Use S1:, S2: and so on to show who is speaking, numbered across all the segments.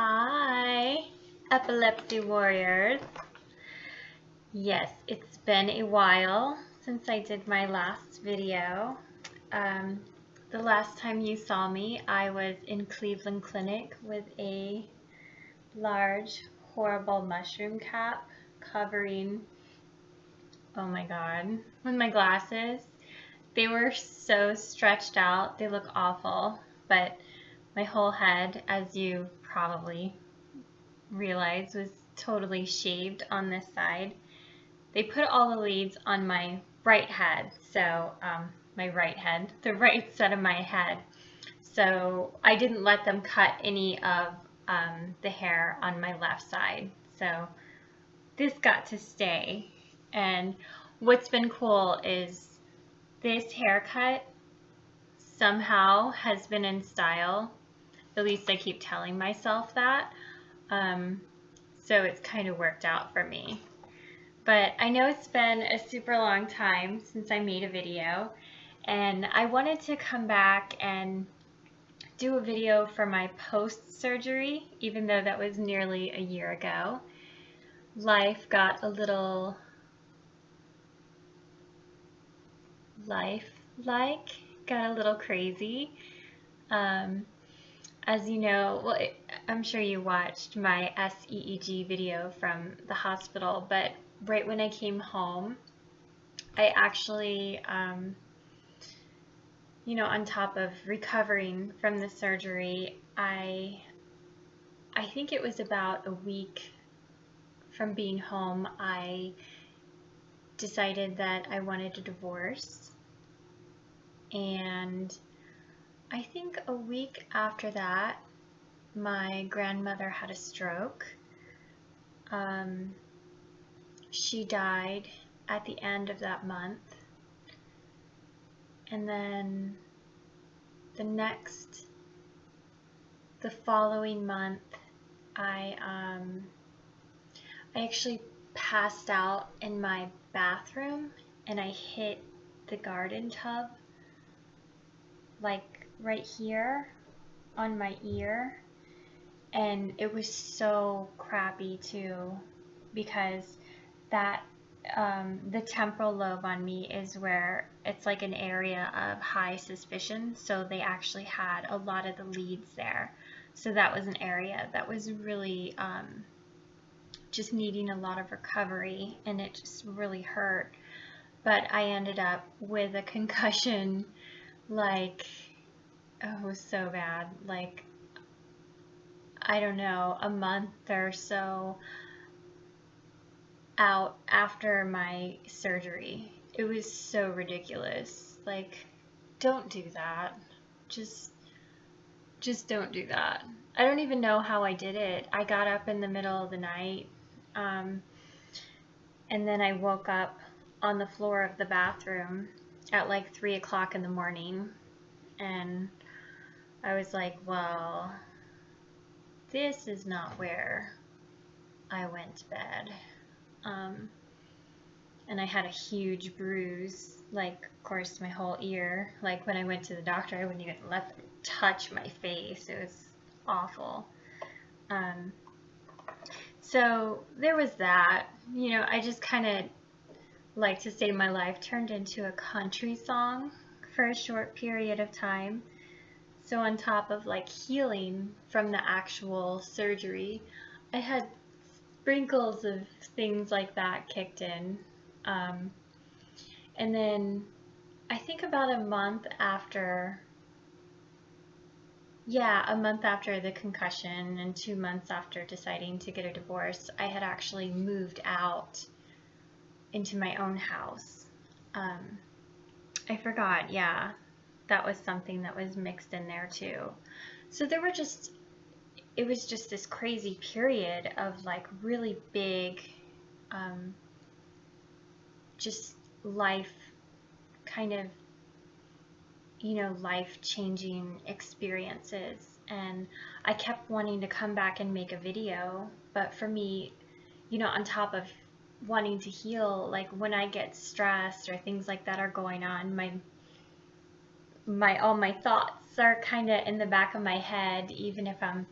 S1: Hi, Epilepsy Warriors. Yes, it's been a while since I did my last video. Um, the last time you saw me, I was in Cleveland Clinic with a large, horrible mushroom cap covering, oh my god, with my glasses. They were so stretched out, they look awful, but my whole head, as you probably realized, was totally shaved on this side. They put all the leads on my right head, so my right head, the right side of my head. So I didn't let them cut any of the hair on my left side. So this got to stay. And what's been cool is this haircut somehow has been in style. At least I keep telling myself that. So it's kind of worked out for me. But I know it's been a super long time since I made a video, and I wanted to come back and do a video for my post-surgery, even though that was nearly a year ago. Life got a little got a little crazy. As you know, well, I'm sure you watched my SEEG video from the hospital, but right when I came home, I actually, on top of recovering from the surgery, I think it was about a week from being home, I decided that I wanted a divorce. And I think a week after that, my grandmother had a stroke. She died at the end of that month. And then the following month, I actually passed out in my bathroom and I hit the garden tub, like right here on my ear. And it was so crappy too, because that the temporal lobe on me is where it's like an area of high suspicion, so they actually had a lot of the leads there. So that was an area that was really just needing a lot of recovery, and it just really hurt. But I ended up with a concussion, like, oh, it was so bad, like, I don't know, a month or so out after my surgery. It was so ridiculous. Like, don't do that. Just don't do that. I don't even know how I did it. I got up in the middle of the night, and then I woke up on the floor of the bathroom at like 3 o'clock in the morning, and I was like, well, this is not where I went to bed. And I had a huge bruise, like, of course, my whole ear. Like, when I went to the doctor, I wouldn't even let them touch my face. It was awful. So there was that. I just kind of like to say my life turned into a country song for a short period of time. So on top of like healing from the actual surgery, I had sprinkles of things like that kicked in. And then I think about a month after the concussion and 2 months after deciding to get a divorce, I had actually moved out into my own house. I forgot, yeah, that was something that was mixed in there too. So it was just this crazy period of like really big, just life kind of, life-changing experiences. And I kept wanting to come back and make a video, but for me, on top of wanting to heal, like when I get stressed or things like that are going on, all my thoughts are kind of in the back of my head, even if I'm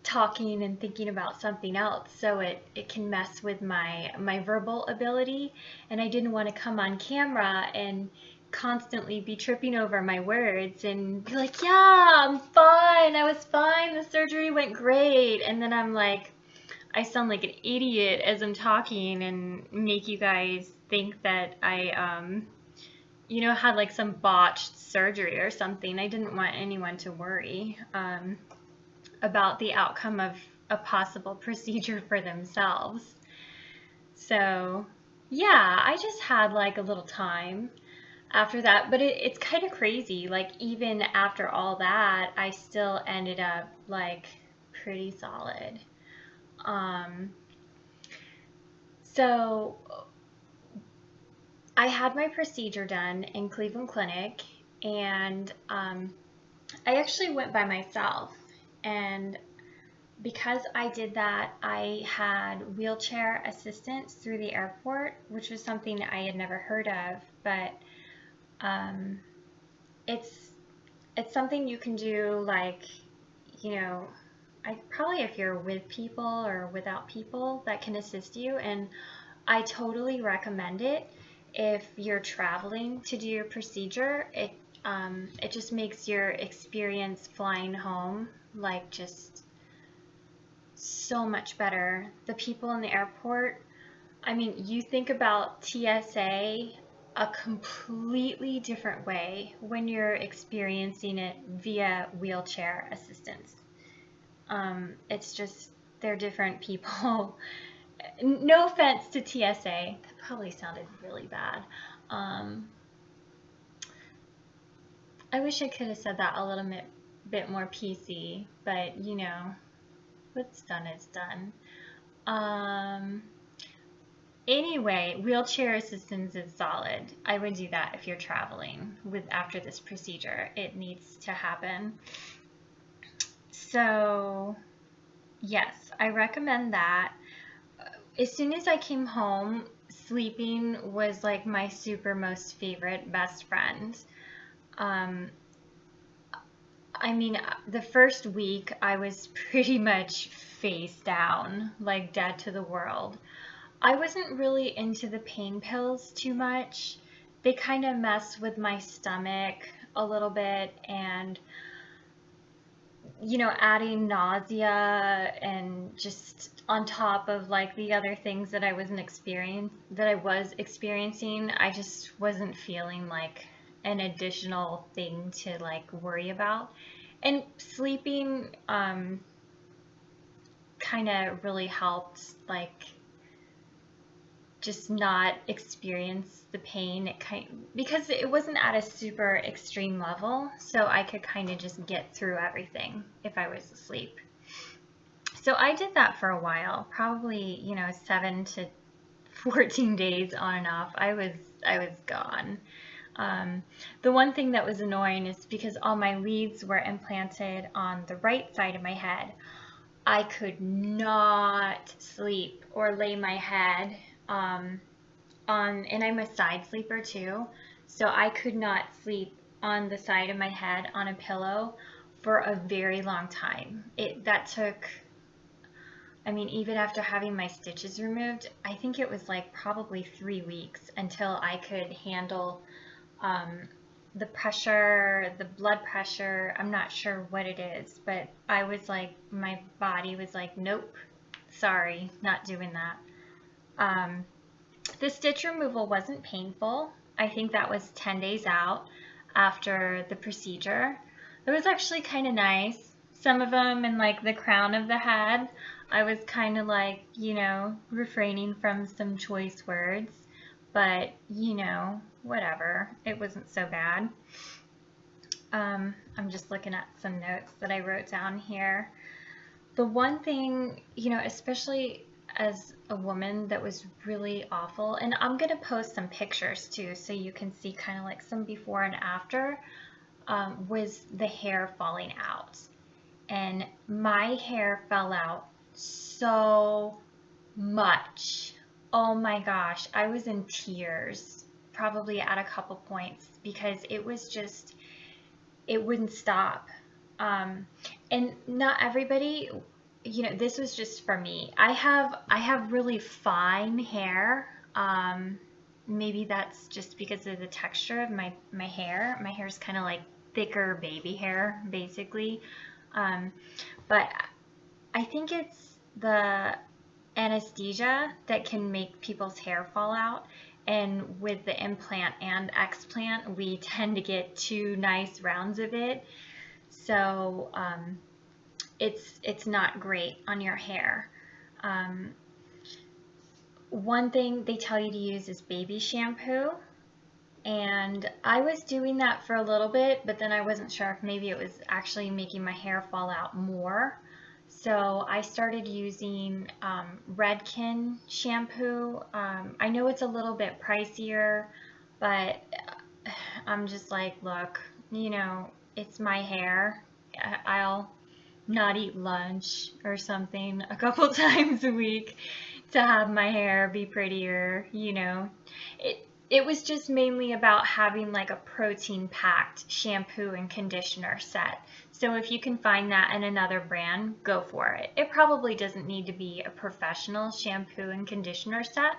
S1: talking and thinking about something else, so it can mess with my verbal ability, and I didn't want to come on camera and constantly be tripping over my words and be like, yeah, I'm fine, I was fine, the surgery went great, and then I'm like, I sound like an idiot as I'm talking and make you guys think that I had like some botched surgery or something. I didn't want anyone to worry about the outcome of a possible procedure for themselves. So yeah, I just had like a little time after that, but it's kind of crazy. Like even after all that, I still ended up like pretty solid. So I had my procedure done in Cleveland Clinic, and I actually went by myself, and because I did that, I had wheelchair assistance through the airport, which was something I had never heard of, but it's something you can do, like, probably if you're with people or without people that can assist you, and I totally recommend it if you're traveling to do your procedure. It just makes your experience flying home like just so much better. The people in the airport, I mean, you think about TSA a completely different way when you're experiencing it via wheelchair assistance. It's just, they're different people. No offense to TSA, that probably sounded really bad. I wish I could have said that a little bit more PC, but what's done is done. Anyway, wheelchair assistance is solid. I would do that if you're traveling after this procedure. It needs to happen. So yes, I recommend that. As soon as I came home, sleeping was like my super most favorite best friend. I mean, the first week I was pretty much face down, like dead to the world. I wasn't really into the pain pills too much. They kind of mess with my stomach a little bit, and adding nausea and just on top of like the other things that I was experiencing, I just wasn't feeling like an additional thing to like worry about. And sleeping kind of really helped, like, just not experience the pain. Because it wasn't at a super extreme level, so I could kind of just get through everything if I was asleep. So I did that for a while, probably 7 to 14 days on and off. I was gone. The one thing that was annoying is because all my leads were implanted on the right side of my head, I could not sleep or lay my head and I'm a side sleeper too, so I could not sleep on the side of my head on a pillow for a very long time. That took, I mean, even after having my stitches removed, I think it was like probably 3 weeks until I could handle the pressure, the blood pressure. I'm not sure what it is, but I was like, my body was like, nope, sorry, not doing that. The stitch removal wasn't painful. I think that was 10 days out after the procedure. It was actually kind of nice. Some of them in like the crown of the head, I was kind of like, refraining from some choice words, but whatever. It wasn't so bad. I'm just looking at some notes that I wrote down here. The one thing, especially as a woman, that was really awful, and I'm going to post some pictures too so you can see kind of like some before and after, was the hair falling out. And my hair fell out so much. Oh my gosh, I was in tears probably at a couple points because it was just, it wouldn't stop. And not everybody, you know, this was just for me. I have really fine hair. Maybe that's just because of the texture of my hair. My hair is kind of like thicker baby hair, basically. But I think it's the anesthesia that can make people's hair fall out. And with the implant and explant, we tend to get 2 nice rounds of it. So it's not great on your hair. One thing they tell you to use is baby shampoo. And I was doing that for a little bit, but then I wasn't sure if maybe it was actually making my hair fall out more. So I started using Redken shampoo. I know it's a little bit pricier, but I'm just like, look, you know, it's my hair. I'll not eat lunch or something a couple times a week to have my hair be prettier, you know. It was just mainly about having like a protein-packed shampoo and conditioner set. So if you can find that in another brand, go for it. It probably doesn't need to be a professional shampoo and conditioner set.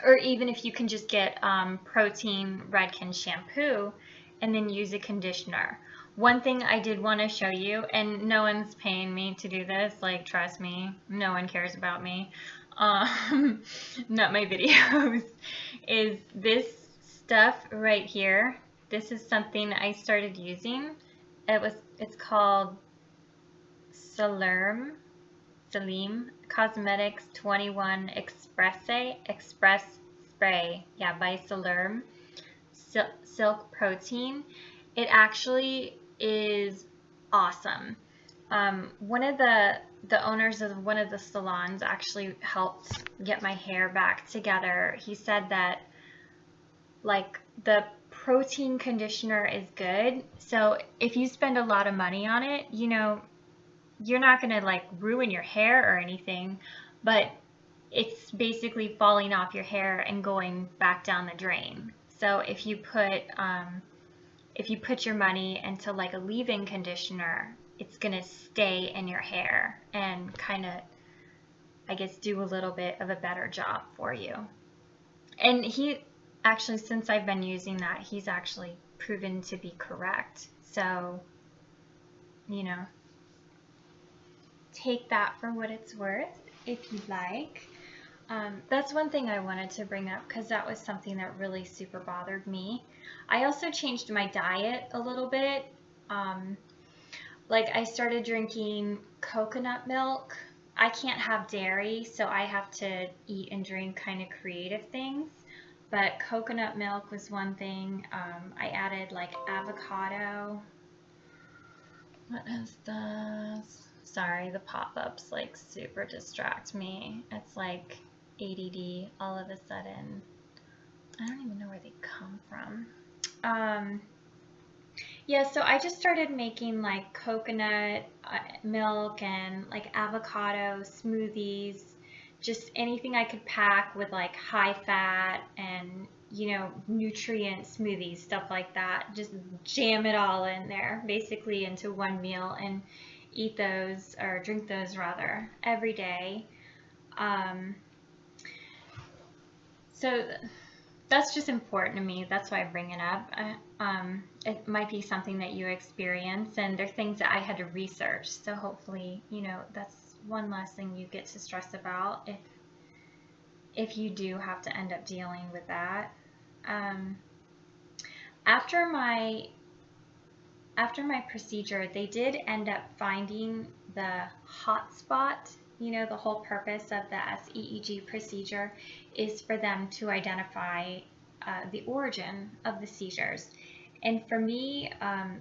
S1: Or even if you can just get protein Redken shampoo and then use a conditioner. One thing I did want to show you, and no one's paying me to do this, like trust me, no one cares about me. Not my videos, is this stuff right here. This is something I started using. It's called Salim Cosmetics 21 Express Spray. Yeah, by Salim Silk Protein. It actually is awesome. One of the owners of one of the salons actually helped get my hair back together. He said that like the protein conditioner is good. So if you spend a lot of money on it, you know, you're not going to like ruin your hair or anything, but it's basically falling off your hair and going back down the drain. So if you put your money into like a leave-in conditioner, it's going to stay in your hair and kind of, I guess, do a little bit of a better job for you. And he actually, since I've been using that, he's actually proven to be correct. So, you know, take that for what it's worth if you'd like. That's one thing I wanted to bring up because that was something that really super bothered me. I also changed my diet a little bit. Like I started drinking coconut milk. I can't have dairy, so I have to eat and drink kind of creative things. But coconut milk was one thing. I added like avocado. What is this? Sorry, the pop-ups like super distract me. It's like ADD all of a sudden. I don't even know where they come from. Yeah, so I just started making like coconut milk and like avocado smoothies, just anything I could pack with like high fat and, you know, nutrient smoothies, stuff like that. Just jam it all in there, basically into one meal and eat those, or drink those rather, every day. So that's just important to me. That's why I bring it up. It might be something that you experience, and they're things that I had to research. So hopefully, you know, that's one less thing you get to stress about if you do have to end up dealing with that. After my procedure, they did end up finding the hot spot. You know, the whole purpose of the SEEG procedure is for them to identify the origin of the seizures. And for me,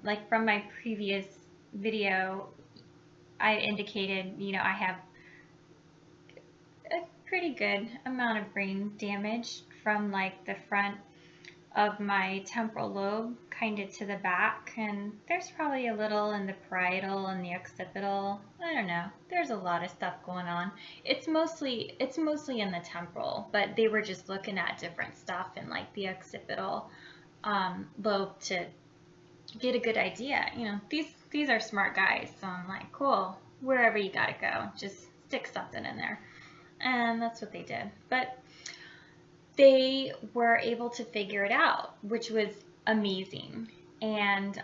S1: like from my previous video, I indicated, you know, I have a pretty good amount of brain damage from like the front of my temporal lobe kind of to the back, and there's probably a little in the parietal and the occipital. I don't know, there's a lot of stuff going on. It's mostly in the temporal, but they were just looking at different stuff in like the occipital lobe to get a good idea. You know, these are smart guys, so I'm like, cool, wherever you gotta go, just stick something in there. And that's what they did. But they were able to figure it out, which was amazing. And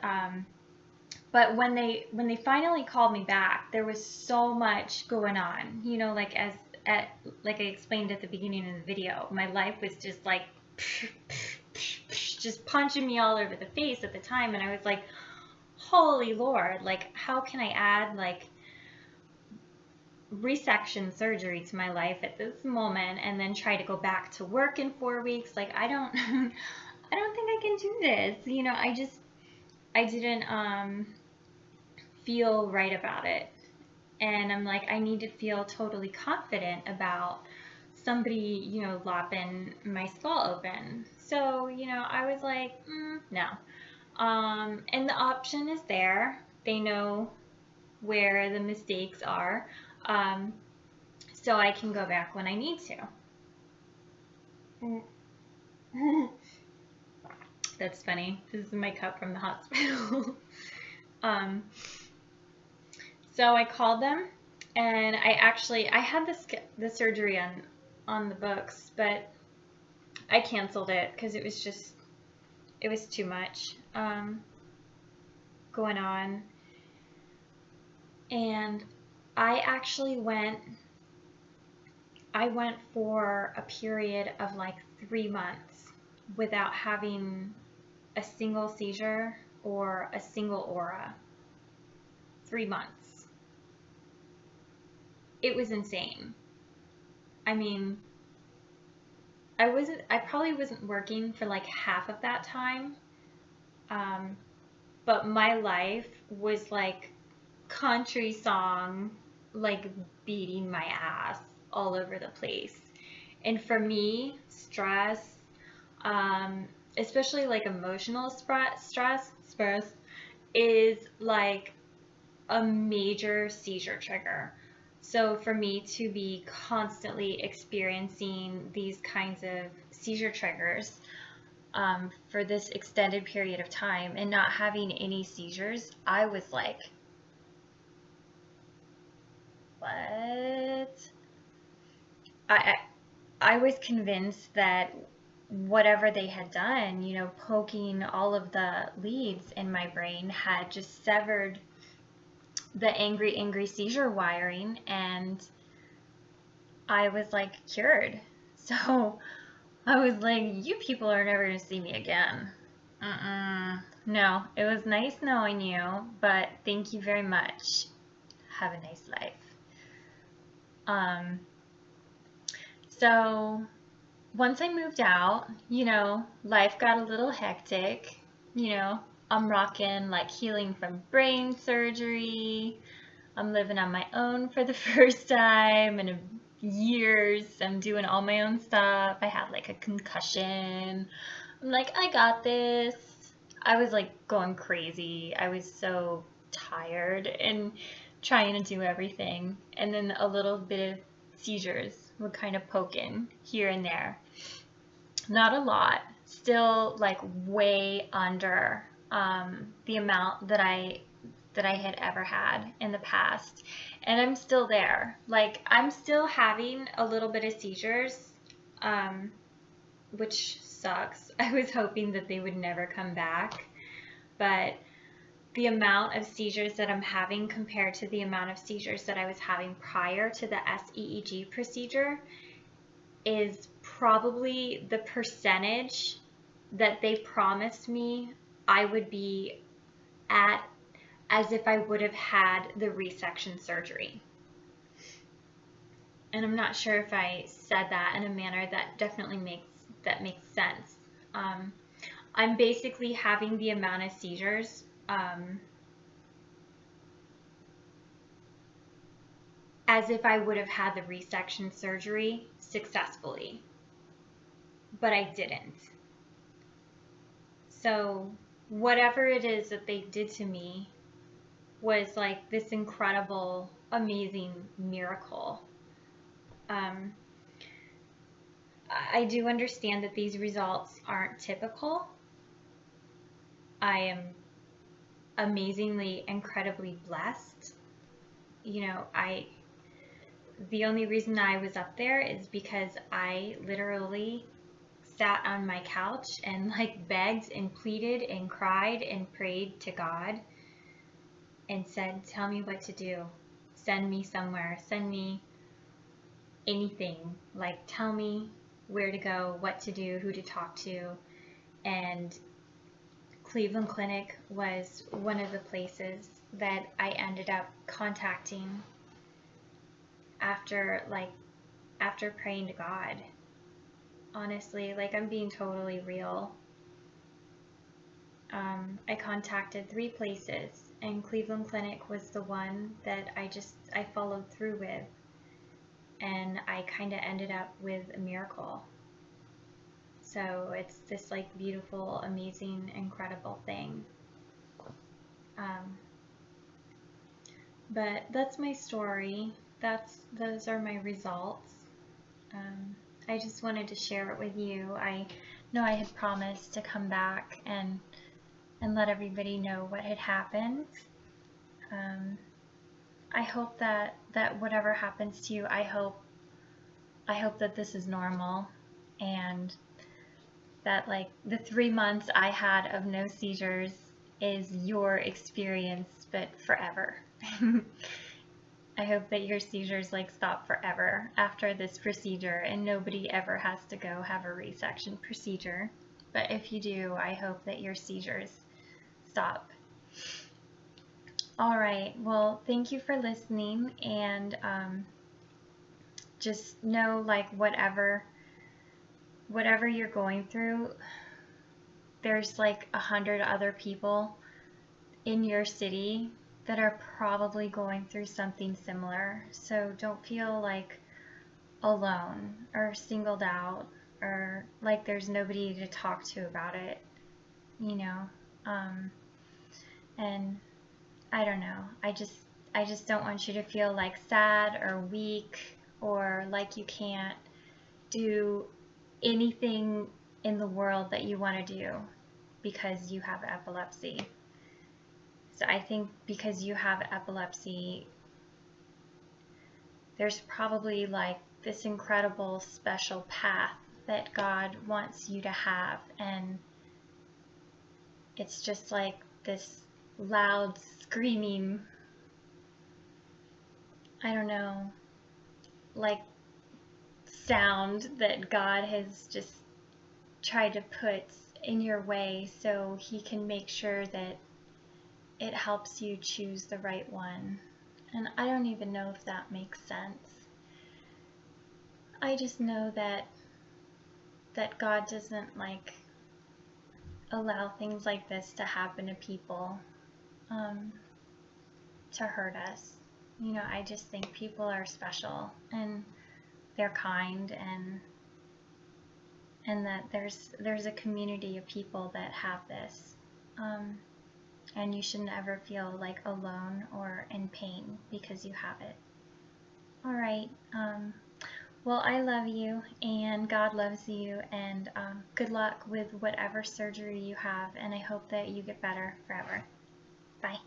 S1: but when they finally called me back, there was so much going on. You know, like like I explained at the beginning of the video, my life was just like just punching me all over the face at the time, and I was like, holy Lord, like how can I add like resection surgery to my life at this moment and then try to go back to work in 4 weeks? Like I don't I don't think I can do this. You know, I didn't feel right about it. And I'm like, I need to feel totally confident about somebody, you know, lopping my skull open. So, you know, I was like, no. And the option is there. They know where the mistakes are. So I can go back when I need to. That's funny. This is my cup from the hospital. So I called them, and I had the surgery on the books, but I canceled it because it was too much going on. And I went for a period of like 3 months without having a single seizure or a single aura. 3 months. It was insane. I mean, I probably wasn't working for like half of that time. But my life was like country song, like beating my ass all over the place. And for me, stress, especially like emotional stress is like a major seizure trigger. So for me to be constantly experiencing these kinds of seizure triggers for this extended period of time and not having any seizures, I was like, what? I was convinced that whatever they had done, you know, poking all of the leads in my brain had just severed the angry seizure wiring, and I was like cured. So I was like, you people are never going to see me again. No, it was nice knowing you, but thank you very much. Have a nice life. So once I moved out, you know, life got a little hectic. You know, I'm rocking like healing from brain surgery. I'm living on my own for the first time in years. I'm doing all my own stuff. I had like a concussion. I'm like, I got this. I was like going crazy. I was so tired and trying to do everything. And then a little bit of seizures were kind of poking here and there. Not a lot. Still like way under the amount that I had ever had in the past, and I'm still there. Like I'm still having a little bit of seizures, which sucks. I was hoping that they would never come back, but the amount of seizures that I'm having compared to the amount of seizures that I was having prior to the SEEG procedure is probably the percentage that they promised me I would be at as if I would have had the resection surgery. And I'm not sure if I said that in a manner that definitely makes sense. I'm basically having the amount of seizures as if I would have had the resection surgery successfully, but I didn't. So whatever it is that they did to me was like this incredible, amazing miracle. I do understand that these results aren't typical. I am amazingly, incredibly blessed. you know, the only reason I was up there is because I literally sat on my couch and like begged and pleaded and cried and prayed to God and said, tell me what to do. Send me somewhere. Send me anything. Like, tell me where to go, what to do, who to talk to. And Cleveland Clinic was one of the places that I ended up contacting after praying to God. Honestly, like, I'm being totally real. I contacted 3 places, and Cleveland Clinic was the one that I followed through with, and I kind of ended up with a miracle. So it's this like beautiful, amazing, incredible thing. But that's my story. Those are my results. I just wanted to share it with you. I know I had promised to come back and let everybody know what had happened. I hope that whatever happens to you, I hope that this is normal, and that like the 3 months I had of no seizures is your experience, but forever. I hope that your seizures like stop forever after this procedure, and nobody ever has to go have a resection procedure. But if you do, I hope that your seizures stop. All right, well, thank you for listening, and just know, like, whatever you're going through, there's like 100 other people in your city that are probably going through something similar. So don't feel like alone or singled out, or like there's nobody to talk to about it, you know. And I don't know, I just don't want you to feel like sad or weak, or like you can't do anything in the world that you want to do because you have epilepsy. So I think because you have epilepsy, there's probably like this incredible special path that God wants you to have, and it's just like this loud screaming, I don't know, like sound that God has just tried to put in your way so He can make sure that it helps you choose the right one. And I don't even know if that makes sense. I just know that God doesn't like allow things like this to happen to people, to hurt us. You know, I just think people are special, and they're kind, and that there's a community of people that have this. And you shouldn't ever feel like alone or in pain because you have it. All right. Well, I love you, and God loves you, and good luck with whatever surgery you have, and I hope that you get better forever. Bye.